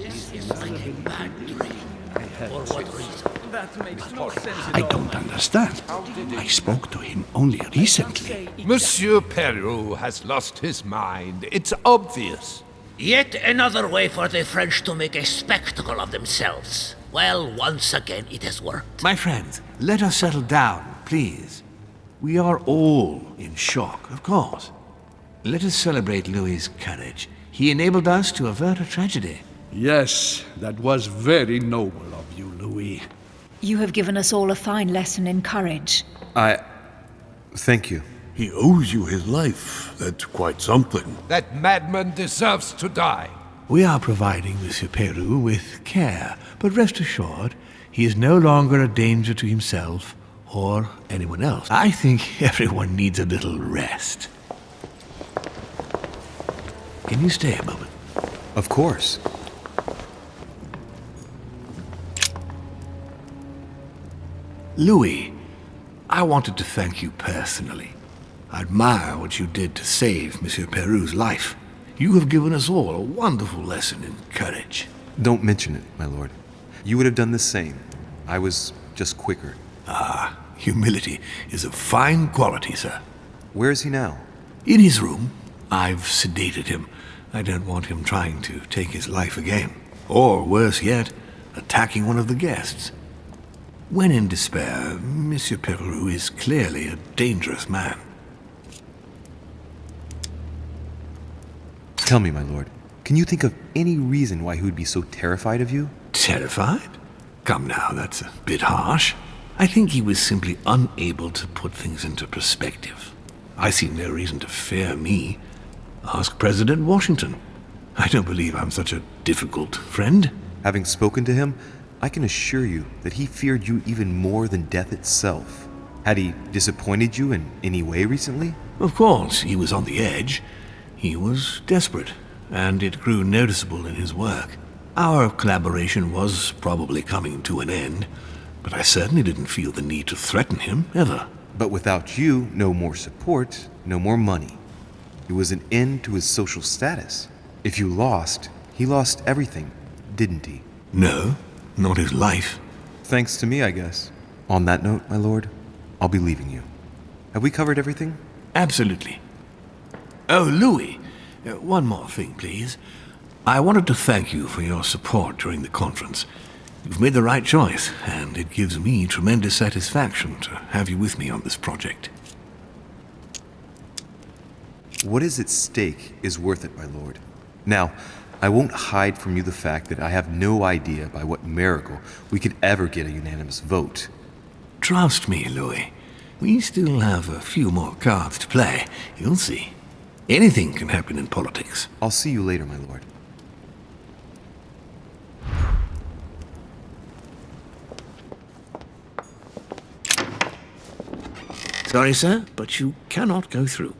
This is like a bad dream. For what reason? That makes no sense at I all. don't understand. I spoke to him only recently. Monsieur Peru has lost his mind. It's obvious. Yet another way for the French to make a spectacle of themselves. Well, once again, it has worked. My friends, let us settle down, please. We are all in shock, of course. Let us celebrate Louis's courage. He enabled us to avert a tragedy. Yes, that was very noble of you, Louis. You have given us all a fine lesson in courage. Thank you. He owes you his life. That's quite something. That madman deserves to die. We are providing Monsieur Peru with care, but rest assured, he is no longer a danger to himself or anyone else. I think everyone needs a little rest. Can you stay a moment? Of course. Louis, I wanted to thank you personally. I admire what you did to save Monsieur Peru's life. You have given us all a wonderful lesson in courage. Don't mention it, my lord. You would have done the same. I was just quicker. Humility is a fine quality, sir. Where is he now? In his room. I've sedated him. I don't want him trying to take his life again. Or, worse yet, attacking one of the guests. When in despair, Monsieur Peru is clearly a dangerous man. Tell me, my lord, can you think of any reason why he would be so terrified of you? Terrified? Come now, that's a bit harsh. I think he was simply unable to put things into perspective. I see no reason to fear me. Ask President Washington. I don't believe I'm such a difficult friend. Having spoken to him, I can assure you that he feared you even more than death itself. Had he disappointed you in any way recently? Of course, he was on the edge. He was desperate, and it grew noticeable in his work. Our collaboration was probably coming to an end, but I certainly didn't feel the need to threaten him, ever. But without you, no more support, no more money. It was an end to his social status. If you lost, he lost everything, didn't he? No, not his life. Thanks to me, I guess. On that note, my lord, I'll be leaving you. Have we covered everything? Absolutely. Oh, Louis, one more thing, please. I wanted to thank you for your support during the conference. You've made the right choice, and it gives me tremendous satisfaction to have you with me on this project. What is at stake is worth it, my lord. Now, I won't hide from you the fact that I have no idea by what miracle we could ever get a unanimous vote. Trust me, Louis. We still have a few more cards to play. You'll see. Anything can happen in politics. I'll see you later, my lord. Sorry, sir, but you cannot go through.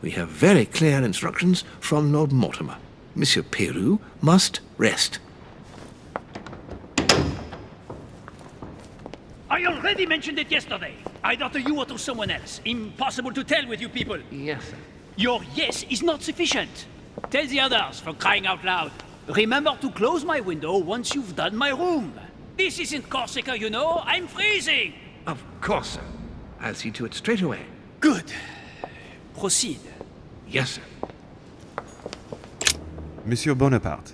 We have very clear instructions from Lord Mortimer. Monsieur Peru must rest. I already mentioned it yesterday. Either to you or to someone else. Impossible to tell with you people. Yes, sir. Your yes is not sufficient. Tell the others, for crying out loud. Remember to close my window once you've done my room. This isn't Corsica, you know. I'm freezing. Of course, sir. I'll see to it straight away. Good. Proceed. Yes, sir. Monsieur Bonaparte.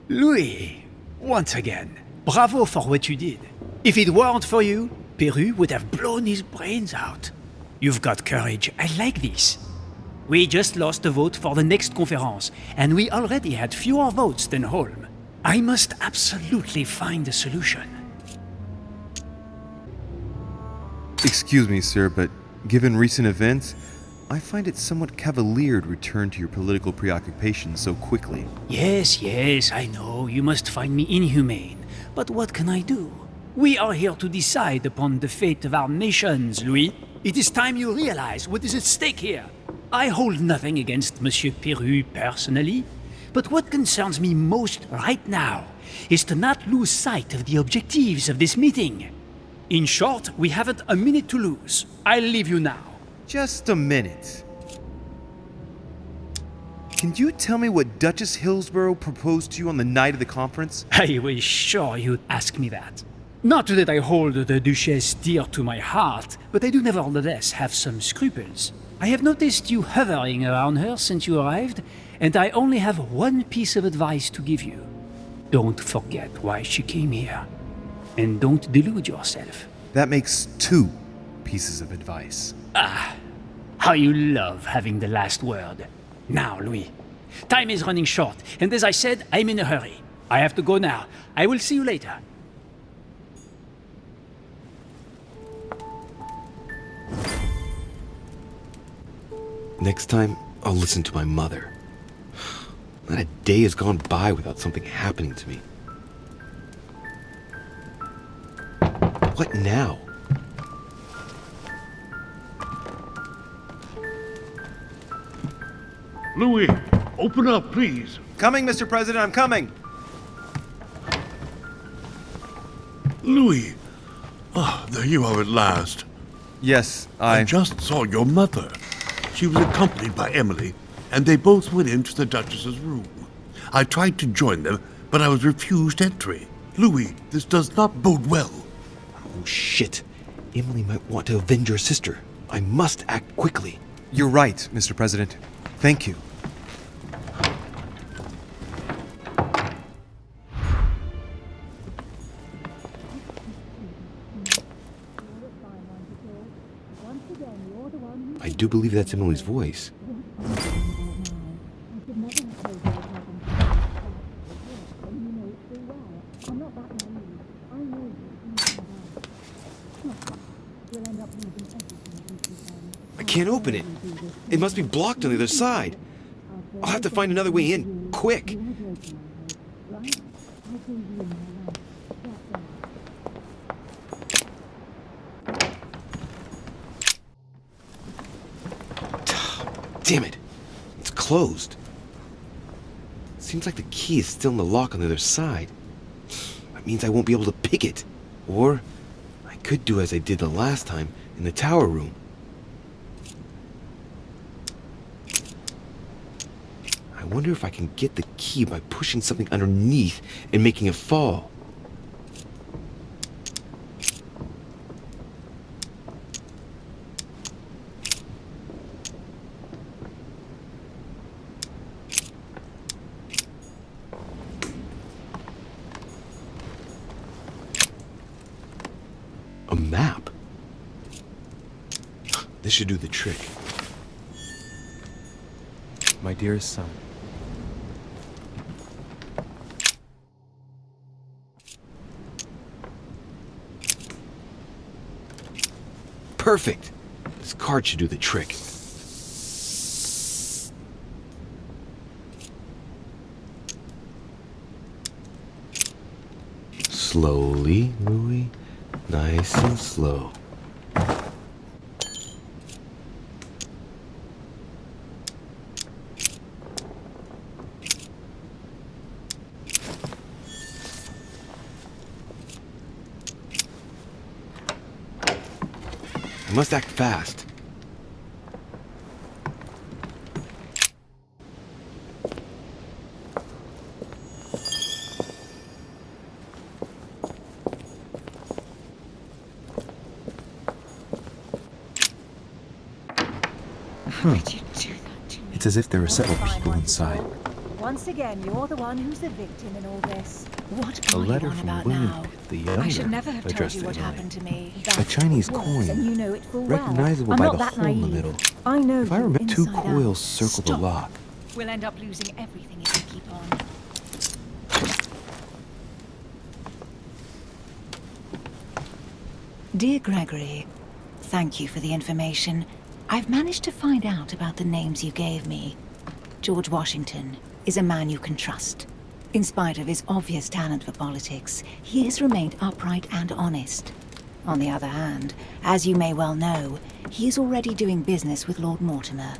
Louis, once again, bravo for what you did. If it weren't for you, Peru would have blown his brains out. You've got courage. I like this. We just lost the vote for the next conference, and we already had fewer votes than Holm. I must absolutely find a solution. Excuse me, sir, but given recent events, I find it somewhat cavalier to return to your political preoccupations so quickly. Yes, I know. You must find me inhumane. But what can I do? We are here to decide upon the fate of our nations, Louis. It is time you realize what is at stake here. I hold nothing against Monsieur Peru personally, but what concerns me most right now is to not lose sight of the objectives of this meeting. In short, we haven't a minute to lose. I'll leave you now. Just a minute. Can you tell me what Duchess Hillsborough proposed to you on the night of the conference? I was sure you'd ask me that. Not that I hold the Duchess dear to my heart, but I do nevertheless have some scruples. I have noticed you hovering around her since you arrived, and I only have one piece of advice to give you. Don't forget why she came here. And don't delude yourself. That makes 2 pieces of advice. How you love having the last word. Now, Louis, time is running short, and as I said, I'm in a hurry. I have to go now. I will see you later. Next time, I'll listen to my mother. Not a day has gone by without something happening to me. What now? Louis, open up, please. Coming, Mr. President, I'm coming! Louis. There you are at last. Yes, I just saw your mother. She was accompanied by Emily, and they both went into the Duchess's room. I tried to join them, but I was refused entry. Louis, this does not bode well. Oh, shit. Emily might want to avenge her sister. I must act quickly. You're right, Mr. President. Thank you. I do believe that's Emily's voice. I can't open it. It must be blocked on the other side. I'll have to find another way in, quick. Damn it. It's closed. Seems like the key is still in the lock on the other side. That means I won't be able to pick it. Or I could do as I did the last time in the tower room. I wonder if I can get the key by pushing something underneath and making it fall. A map? This should do the trick. My dearest son. Perfect! This card should do the trick. Slowly, Louis. Nice and slow. I must act fast. It's as if there are several people inside. Once again, you're the one who's the victim in all this. What A are letter you on from about William now? the Younger I should never have told addressed you to what Emily. happened to me. A Chinese Yes, coin, and you know it full well. recognizable I'm by not the that hole in the naive. middle. I know If I you remember, 2 inside out. coils circle the Stop. lock. We'll end up losing everything if we keep on. Dear Gregory, thank you for the information. I've managed to find out about the names you gave me. George Washington is a man you can trust. In spite of his obvious talent for politics, he has remained upright and honest. On the other hand, as you may well know, he is already doing business with Lord Mortimer.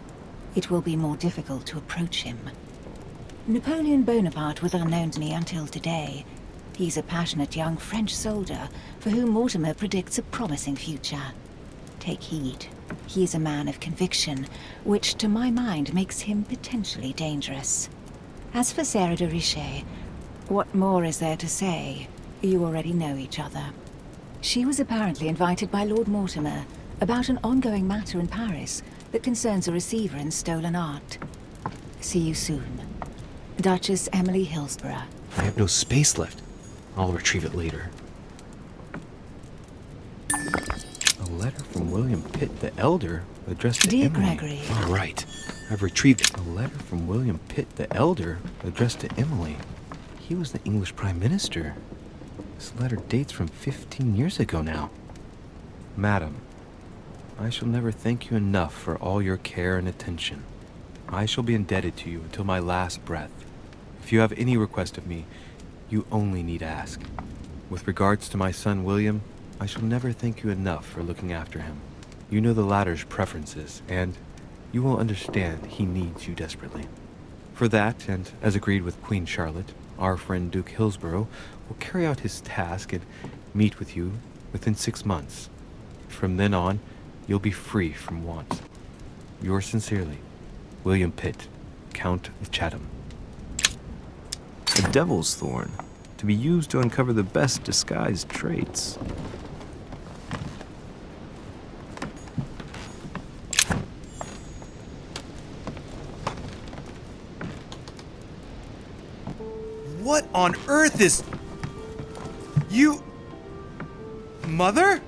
It will be more difficult to approach him. Napoleon Bonaparte was unknown to me until today. He's a passionate young French soldier for whom Mortimer predicts a promising future. Take heed. He is a man of conviction, which to my mind makes him potentially dangerous. As for Sarah de Richet, what more is there to say? You already know each other. She was apparently invited by Lord Mortimer about an ongoing matter in Paris that concerns a receiver in stolen art. See you soon. Duchess Emily Hillsborough. I have no space left. I'll retrieve it later. A letter from William Pitt the Elder addressed to Dear Emily. Gregory. All right. I've retrieved it. A letter from William Pitt the Elder addressed to Emily. He was the English Prime Minister. This letter dates from 15 years ago now. Madam, I shall never thank you enough for all your care and attention. I shall be indebted to you until my last breath. If you have any request of me, you only need ask. With regards to my son William, I shall never thank you enough for looking after him. You know the latter's preferences, and you will understand he needs you desperately. For that, and as agreed with Queen Charlotte, our friend Duke Hillsborough will carry out his task and meet with you within 6 months. From then on, you'll be free from want. Yours sincerely, William Pitt, Count of Chatham. A devil's thorn, to be used to uncover the best disguised traits. What on earth is... You... Mother?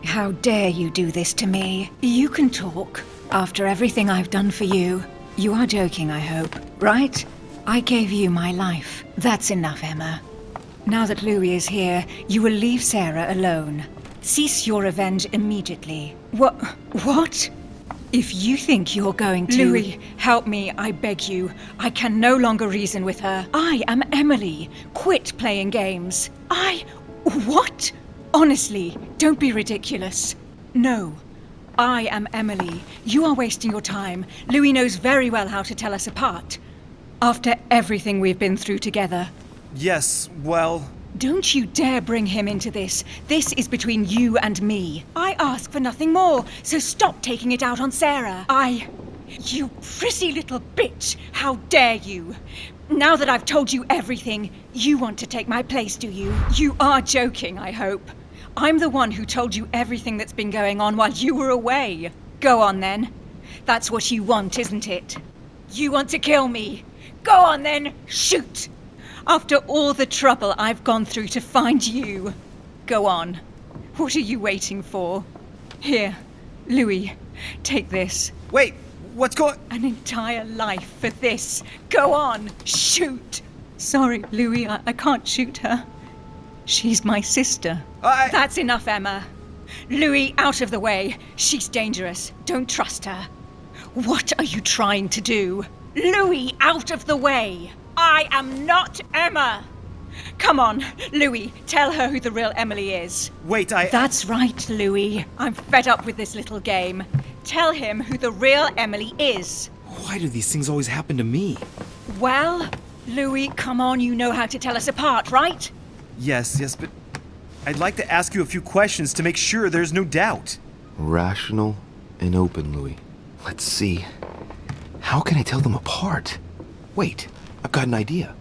How dare you do this to me? You can talk. After everything I've done for you. You are joking, I hope, right? I gave you my life. That's enough, Emma. Now that Louis is here, you will leave Sarah alone. Cease your revenge immediately. What? If you think you're going to... Louis, help me, I beg you. I can no longer reason with her. I am Emily. Quit playing games. What? Honestly, don't be ridiculous. No. I am Emily. You are wasting your time. Louis knows very well how to tell us apart. After everything we've been through together. Yes, well... Don't you dare bring him into this. This is between you and me. I ask for nothing more, so stop taking it out on Sarah. You prissy little bitch! How dare you! Now that I've told you everything, you want to take my place, do you? You are joking, I hope. I'm the one who told you everything that's been going on while you were away. Go on then. That's what you want, isn't it? You want to kill me. Go on then, shoot! After all the trouble I've gone through to find you. Go on. What are you waiting for? Here, Louis, take this. Wait, what's going... An entire life for this. Go on, shoot! Sorry, Louis, I can't shoot her. She's my sister. That's enough, Emma. Louis, out of the way. She's dangerous. Don't trust her. What are you trying to do? Louis, out of the way! I am not Emma! Come on, Louis, tell her who the real Emily is. Wait, That's right, Louis. I'm fed up with this little game. Tell him who the real Emily is. Why do these things always happen to me? Well, Louis, come on, you know how to tell us apart, right? Yes, but I'd like to ask you a few questions to make sure there's no doubt. Rational and open, Louis. Let's see. How can I tell them apart? Wait, I've got an idea.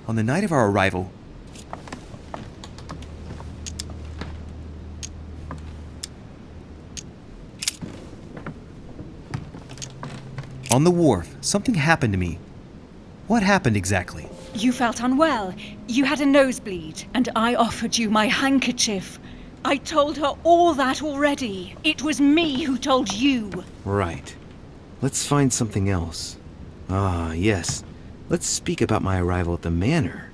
On the night of our arrival... On the wharf, something happened to me. What happened exactly? You felt unwell. You had a nosebleed, and I offered you my handkerchief. I told her all that already. It was me who told you. Right. Let's find something else. Ah, yes. Let's speak about my arrival at the manor.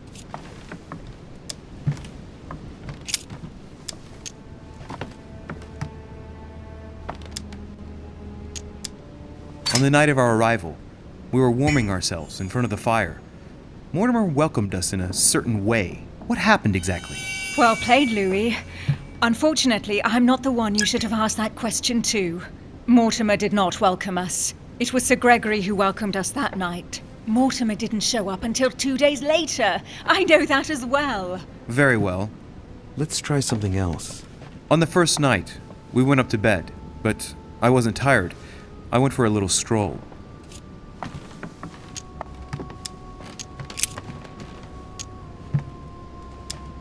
On the night of our arrival, we were warming ourselves in front of the fire. Mortimer welcomed us in a certain way. What happened exactly? Well played, Louis. Unfortunately, I'm not the one you should have asked that question to. Mortimer did not welcome us. It was Sir Gregory who welcomed us that night. Mortimer didn't show up until 2 days later. I know that as well. Very well. Let's try something else. On the first night, we went up to bed. but I wasn't tired. I went for a little stroll.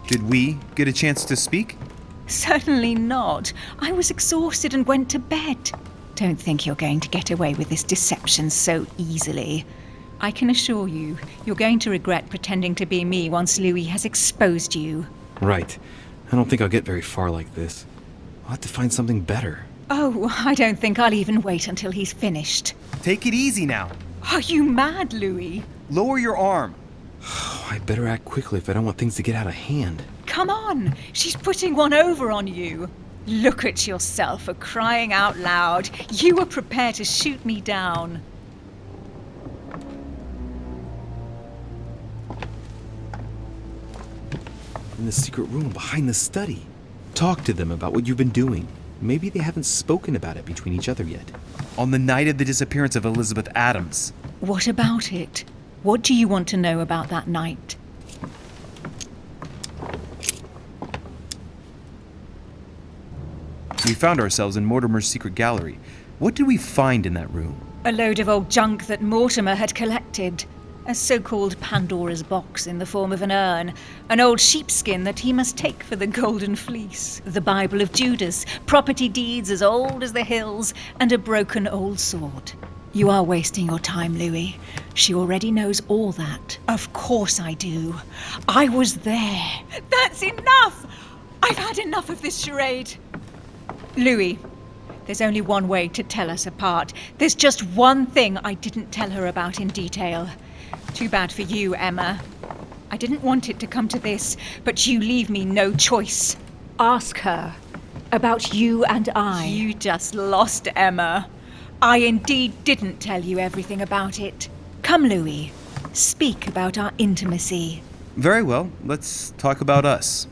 Did we get a chance to speak? Certainly not. I was exhausted and went to bed. Don't think you're going to get away with this deception so easily. I can assure you, you're going to regret pretending to be me once Louis has exposed you. Right. I don't think I'll get very far like this. I'll have to find something better. Oh, I don't think I'll even wait until he's finished. Take it easy now. Are you mad, Louis? Lower your arm. I better act quickly if I don't want things to get out of hand. Come on, she's putting one over on you. Look at yourself for crying out loud. You were prepared to shoot me down. In the secret room behind the study. Talk to them about what you've been doing. Maybe they haven't spoken about it between each other yet. On the night of the disappearance of Elizabeth Adams. What about it? What do you want to know about that night? We found ourselves in Mortimer's secret gallery. What did we find in that room? A load of old junk that Mortimer had collected. A so-called Pandora's box in the form of an urn, an old sheepskin that he must take for the Golden Fleece, the Bible of Judas, property deeds as old as the hills, and a broken old sword. You are wasting your time, Louis. She already knows all that. Of course I do. I was there. That's enough! I've had enough of this charade. Louis, there's only one way to tell us apart. There's just one thing I didn't tell her about in detail. Too bad for you, Emma. I didn't want it to come to this, but you leave me no choice. Ask her about you and I. You just lost, Emma. I indeed didn't tell you everything about it. Come, Louis. Speak about our intimacy. Very well, let's talk about us.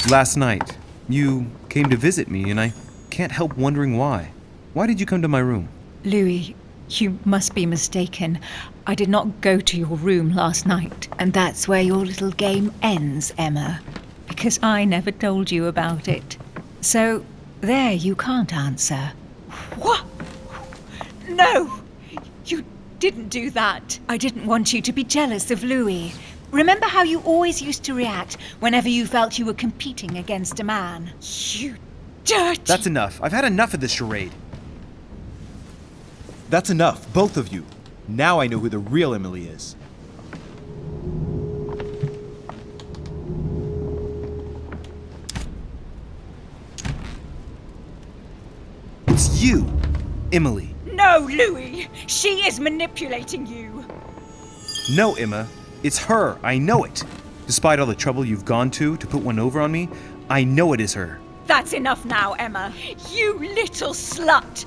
Last night, you came to visit me, and I can't help wondering why. Why did you come to my room? Louis, you must be mistaken. I did not go to your room last night. And that's where your little game ends, Emma. Because I never told you about it. So, there you can't answer. What? No! You didn't do that. I didn't want you to be jealous of Louis. Remember how you always used to react whenever you felt you were competing against a man? You dirty... That's enough. I've had enough of this charade. That's enough, both of you. Now I know who the real Emily is. It's you, Emily. No, Louis! She is manipulating you! No, Emma. It's her. I know it. Despite all the trouble you've gone to put one over on me, I know it is her. That's enough now, Emma. You little slut!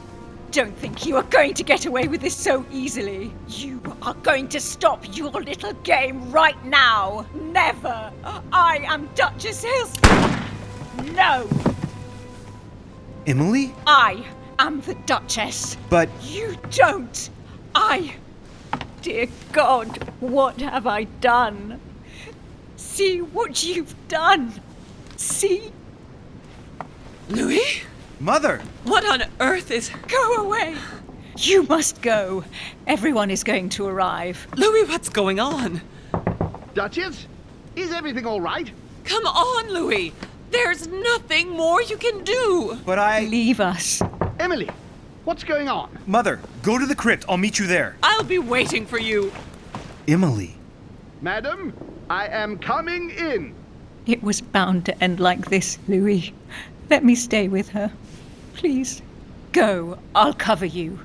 Don't think you are going to get away with this so easily. You are going to stop your little game right now. Never. I am Duchess Hills. No. Emily? I am the Duchess. But... You don't. Dear God, what have I done? See what you've done. See? Louis? Mother! What on earth is... Go away! You must go. Everyone is going to arrive. Louis, what's going on? Duchess? Is everything all right? Come on, Louis. There's nothing more you can do. But I... Leave us. Emily, what's going on? Mother, go to the crypt. I'll meet you there. I'll be waiting for you. Emily. Madam, I am coming in. It was bound to end like this, Louis. Let me stay with her. Please. Go. I'll cover you.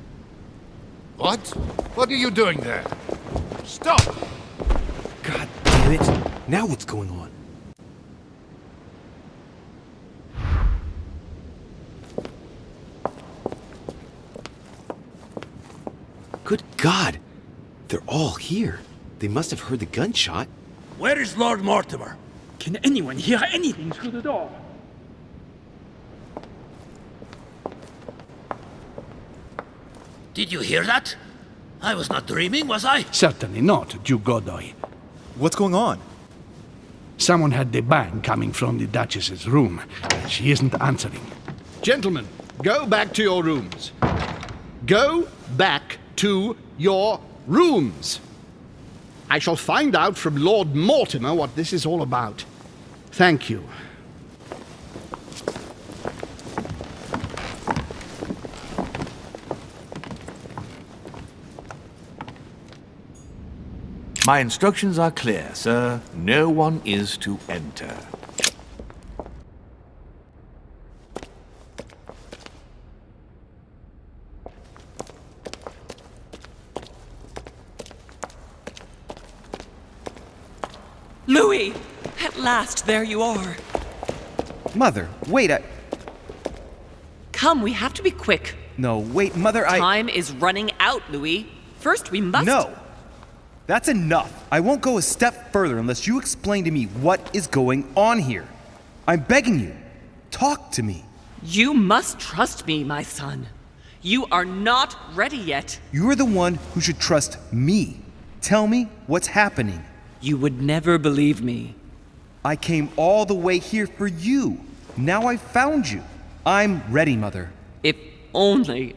What? What are you doing there? Stop! God damn it. Now what's going on? Good God. They're all here. They must have heard the gunshot. Where is Lord Mortimer? Can anyone hear anything through the door? Did you hear that? I was not dreaming, was I? Certainly not, Duke Godoy. What's going on? Someone had the bang coming from the Duchess's room. She isn't answering. Gentlemen, go back to your rooms. Go back to your rooms. I shall find out from Lord Mortimer what this is all about. Thank you. My instructions are clear, sir. No one is to enter. Louis! At last, there you are. Mother, wait, Come, we have to be quick. No, wait, Mother, Time is running out, Louis. First, we must... No! That's enough. I won't go a step further unless you explain to me what is going on here. I'm begging you. Talk to me. You must trust me, my son. You are not ready yet. You're the one who should trust me. Tell me what's happening. You would never believe me. I came all the way here for you. Now I've found you. I'm ready, Mother. If only...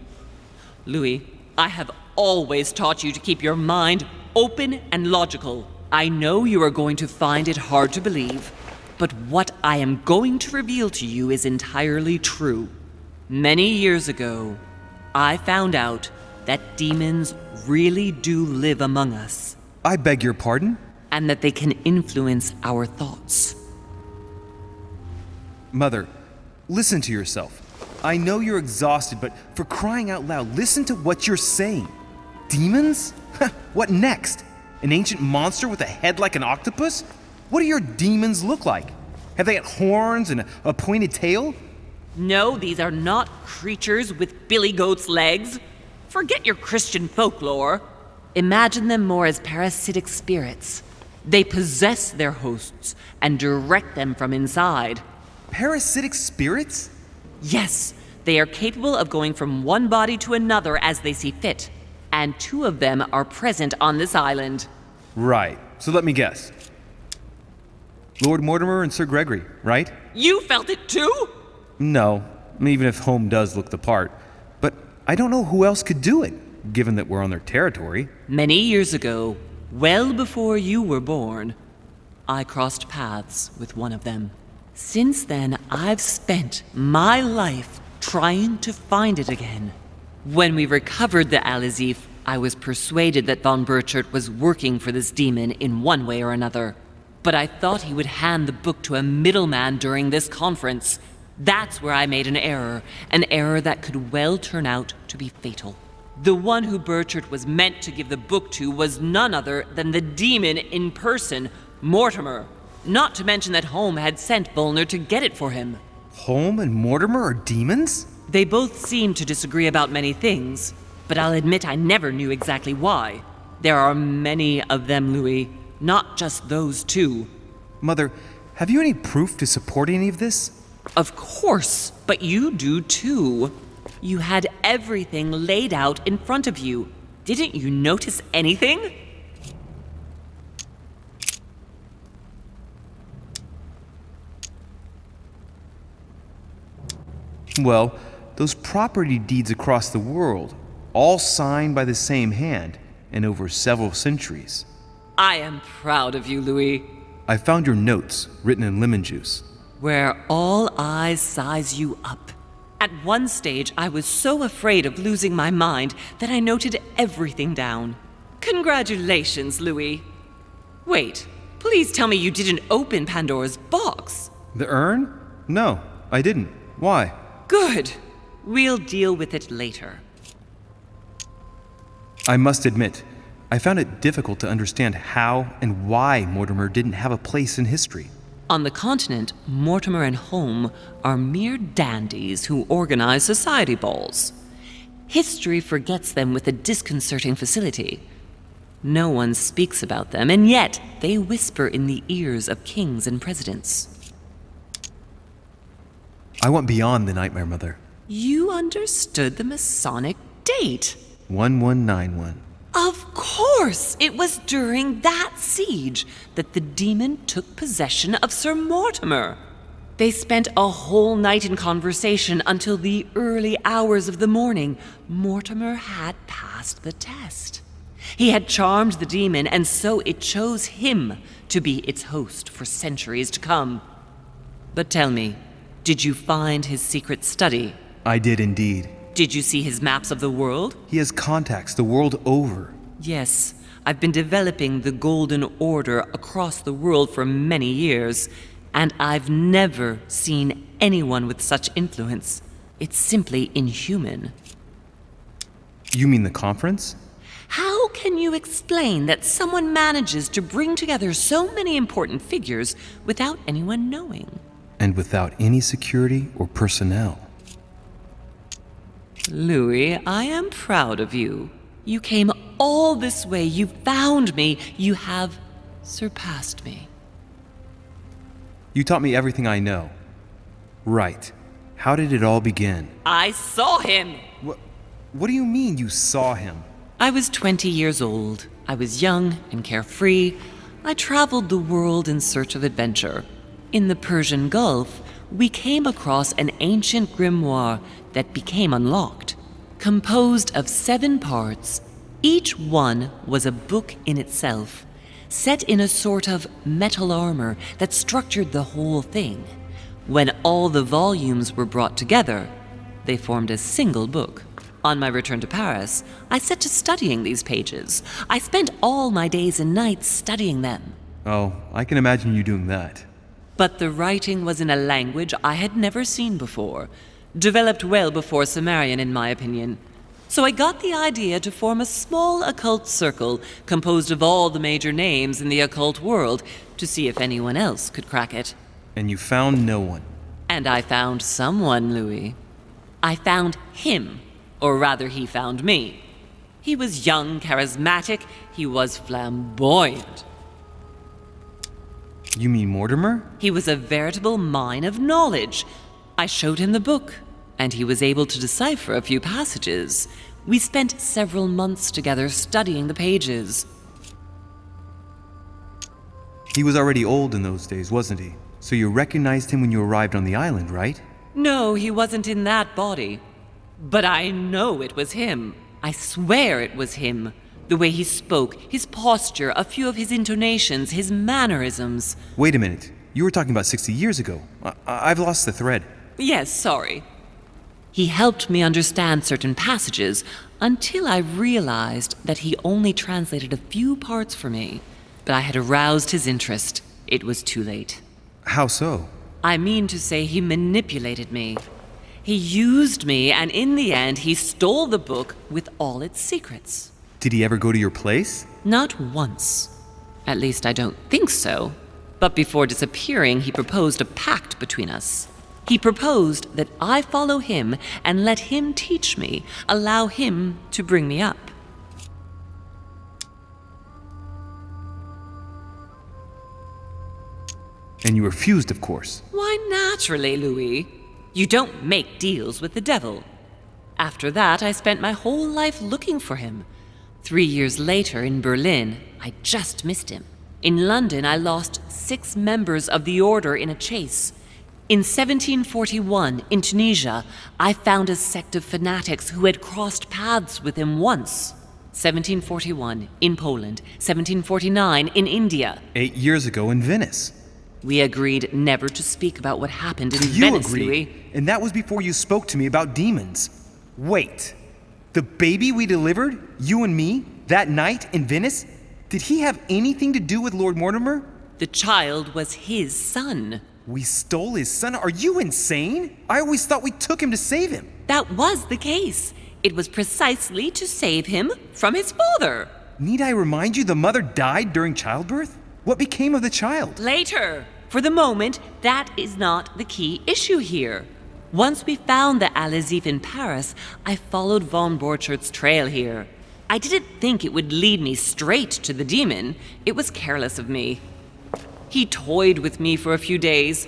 Louis, I have always taught you to keep your mind open and logical. I know you are going to find it hard to believe, but what I am going to reveal to you is entirely true. Many years ago, I found out that demons really do live among us. I beg your pardon? And that they can influence our thoughts. Mother, listen to yourself. I know you're exhausted, but for crying out loud, listen to what you're saying. Demons? What next? An ancient monster with a head like an octopus? What do your demons look like? Have they got horns and a pointed tail? No, these are not creatures with billy goat's legs. Forget your Christian folklore. Imagine them more as parasitic spirits. They possess their hosts and direct them from inside. Parasitic spirits? Yes, they are capable of going from one body to another as they see fit. And 2 of them are present on this island. Right. So let me guess. Lord Mortimer and Sir Gregory, right? You felt it too? No, even if Home does look the part. But I don't know who else could do it, given that we're on their territory. Many years ago, well before you were born, I crossed paths with one of them. Since then, I've spent my life trying to find it again. When we recovered the Alizif, I was persuaded that von Burchard was working for this demon in one way or another. But I thought he would hand the book to a middleman during this conference. That's where I made an error that could well turn out to be fatal. The one who Burchard was meant to give the book to was none other than the demon in person, Mortimer. Not to mention that Home had sent Volner to get it for him. Home and Mortimer are demons? They both seem to disagree about many things, but I'll admit I never knew exactly why. There are many of them, Louis, not just those 2. Mother, have you any proof to support any of this? Of course, but you do too. You had everything laid out in front of you. Didn't you notice anything? Well, those property deeds across the world, all signed by the same hand and over several centuries. I am proud of you, Louis. I found your notes written in lemon juice. Where all eyes size you up. At one stage, I was so afraid of losing my mind that I noted everything down. Congratulations, Louis. Wait, please tell me you didn't open Pandora's box. The urn? No, I didn't. Why? Good. We'll deal with it later. I must admit, I found it difficult to understand how and why Mortimer didn't have a place in history. On the continent, Mortimer and Home are mere dandies who organize society balls. History forgets them with a disconcerting facility. No one speaks about them, and yet they whisper in the ears of kings and presidents. I went beyond the nightmare, Mother. You understood the Masonic date. 1191. Of course. course! It was during that siege that the demon took possession of Sir Mortimer. They spent a whole night in conversation until the early hours of the morning. Mortimer had passed the test. He had charmed the demon, and so it chose him to be its host for centuries to come. But tell me, did you find his secret study? I did indeed. Did you see his maps of the world? He has contacts the world over. Yes, I've been developing the Golden Order across the world for many years, and I've never seen anyone with such influence. It's simply inhuman. You mean the conference? How can you explain that someone manages to bring together so many important figures without anyone knowing? And without any security or personnel. Louis, I am proud of you. You came all this way. You found me. You have surpassed me. You taught me everything I know. Right. How did it all begin? I saw him! What do you mean you saw him? I was 20 years old. I was young and carefree. I traveled the world in search of adventure. In the Persian Gulf, we came across an ancient grimoire that became unlocked. Composed of 7 parts, each one was a book in itself, set in a sort of metal armor that structured the whole thing. When all the volumes were brought together, they formed a single book. On my return to Paris, I set to studying these pages. I spent all my days and nights studying them. Oh, I can imagine you doing that. But the writing was in a language I had never seen before, developed well before Sumerian, in my opinion. So I got the idea to form a small occult circle composed of all the major names in the occult world to see if anyone else could crack it. And you found no one. And I found someone, Louis. I found him. Or rather, he found me. He was young, charismatic. He was flamboyant. You mean Mortimer? He was a veritable mine of knowledge. I showed him the book, and he was able to decipher a few passages. We spent several months together studying the pages. He was already old in those days, wasn't he? So you recognized him when you arrived on the island, right? No, he wasn't in that body. But I know it was him. I swear it was him. The way he spoke, his posture, a few of his intonations, his mannerisms. Wait a minute. You were talking about 60 years ago. I've lost the thread. Yes, sorry. He helped me understand certain passages until I realized that he only translated a few parts for me. But I had aroused his interest. It was too late. How so? I mean to say he manipulated me. He used me, and in the end, he stole the book with all its secrets. Did he ever go to your place? Not once. At least I don't think so. But before disappearing, he proposed a pact between us. He proposed that I follow him and let him teach me, allow him to bring me up. And you refused, of course. Why, naturally, Louis. You don't make deals with the devil. After that, I spent my whole life looking for him. 3 years later, in Berlin, I just missed him. In London, I lost 6 members of the order in a chase. In 1741, in Tunisia, I found a sect of fanatics who had crossed paths with him once. 1741, in Poland. 1749, in India. 8 years ago in Venice. We agreed never to speak about what happened in You Venice, agreed, Louis. and that was before you spoke to me about demons. Wait, the baby we delivered, you and me, that night in Venice, did he have anything to do with Lord Mortimer? The child was his son. We stole his son? Are you insane? I always thought we took him to save him. That was the case. It was precisely to save him from his father. Need I remind you the mother died during childbirth? What became of the child? Later. For the moment, that is not the key issue here. Once we found the Alazif in Paris, I followed von Borchart's trail here. I didn't think it would lead me straight to the demon. It was careless of me. He toyed with me for a few days,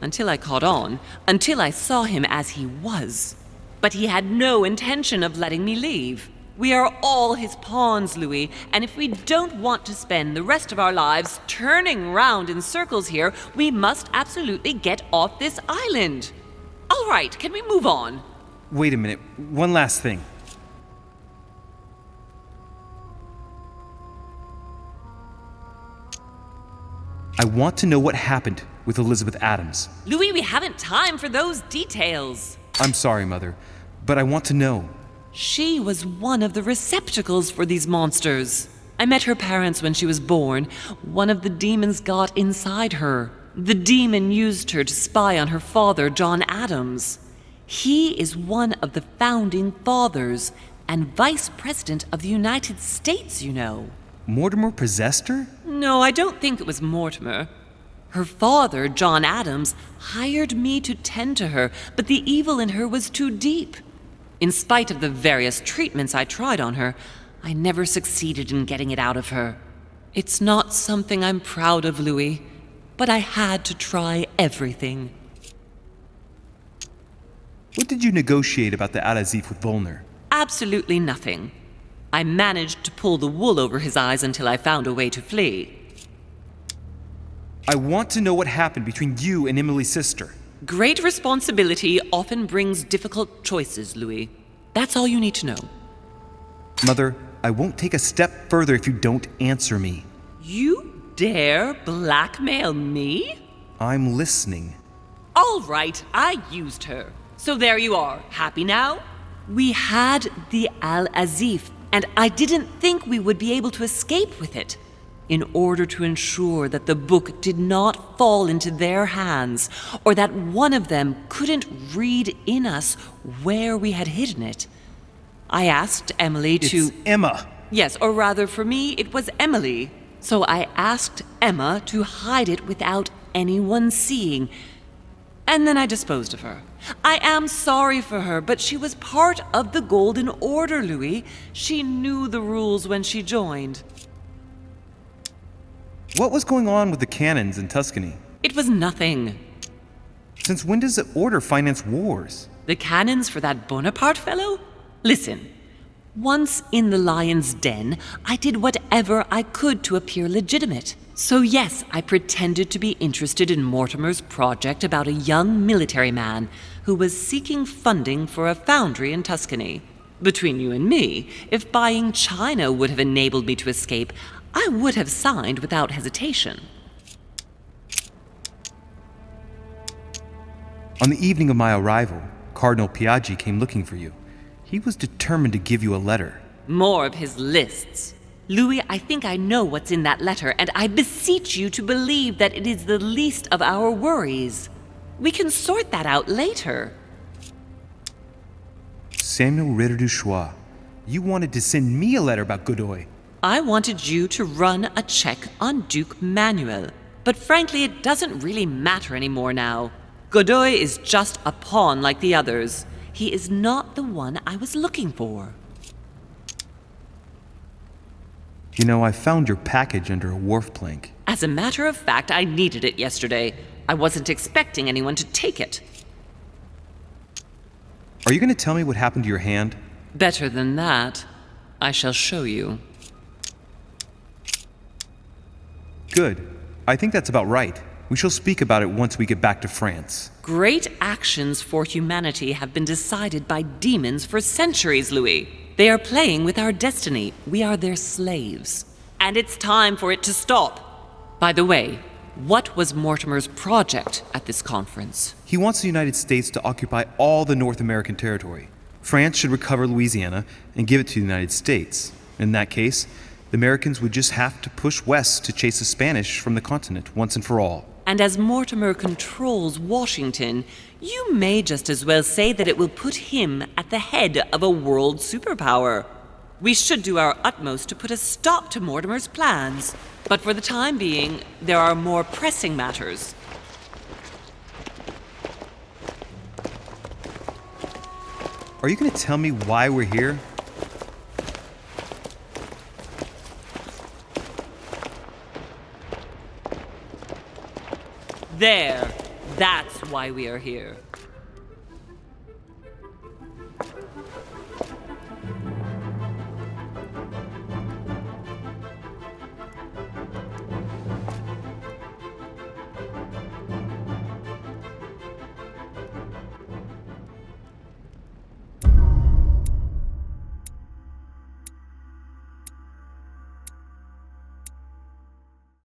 until I caught on, until I saw him as he was. But he had no intention of letting me leave. We are all his pawns, Louis, and if we don't want to spend the rest of our lives turning round in circles here, we must absolutely get off this island. All right, can we move on? Wait a minute. One last thing. I want to know what happened with Elizabeth Adams. Louis, we haven't time for those details. I'm sorry, Mother, but I want to know. She was one of the receptacles for these monsters. I met her parents when she was born. One of the demons got inside her. The demon used her to spy on her father, John Adams. He is one of the founding fathers and vice president of the United States, you know. Mortimer possessed her? No, I don't think it was Mortimer. Her father, John Adams, hired me to tend to her, but the evil in her was too deep. In spite of the various treatments I tried on her, I never succeeded in getting it out of her. It's not something I'm proud of, Louis, but I had to try everything. What did you negotiate about the Al-Azif with Volner? Absolutely nothing. I managed to pull the wool over his eyes until I found a way to flee. I want to know what happened between you and Emily's sister. Great responsibility often brings difficult choices, Louis. That's all you need to know. Mother, I won't take a step further if you don't answer me. You dare blackmail me? I'm listening. All right, I used her. So there you are. Happy now? We had the Al-Azif, and I didn't think we would be able to escape with it. In order to ensure that the book did not fall into their hands, or that one of them couldn't read in us where we had hidden it, I asked Emily to... It's Emma! Yes, or rather for me, it was Emily. So I asked Emma to hide it without anyone seeing, and then I disposed of her. I am sorry for her, but she was part of the Golden Order, Louis. She knew the rules when she joined. What was going on with the cannons in Tuscany? It was nothing. Since when does the Order finance wars? The cannons for that Bonaparte fellow? Listen, once in the lion's den, I did whatever I could to appear legitimate. So yes, I pretended to be interested in Mortimer's project about a young military man who was seeking funding for a foundry in Tuscany. Between you and me, if buying China would have enabled me to escape, I would have signed without hesitation. On the evening of my arrival, Cardinal Piaggi came looking for you. He was determined to give you a letter. More of his lists. Louis, I think I know what's in that letter, and I beseech you to believe that it is the least of our worries. We can sort that out later. Samuel Ritter du Choix, you wanted to send me a letter about Godoy. I wanted you to run a check on Duke Manuel, but frankly, it doesn't really matter anymore now. Godoy is just a pawn like the others. He is not the one I was looking for. You know, I found your package under a wharf plank. As a matter of fact, I needed it yesterday. I wasn't expecting anyone to take it. Are you going to tell me what happened to your hand? Better than that. I shall show you. Good. I think that's about right. We shall speak about it once we get back to France. Great actions for humanity have been decided by demons for centuries, Louis. They are playing with our destiny. We are their slaves. And it's time for it to stop. By the way, what was Mortimer's project at this conference? He wants the United States to occupy all the North American territory. France should recover Louisiana and give it to the United States. In that case, the Americans would just have to push west to chase the Spanish from the continent once and for all. And as Mortimer controls Washington, you may just as well say that it will put him at the head of a world superpower. We should do our utmost to put a stop to Mortimer's plans. But for the time being, there are more pressing matters. Are you going to tell me why we're here? There. That's why we are here.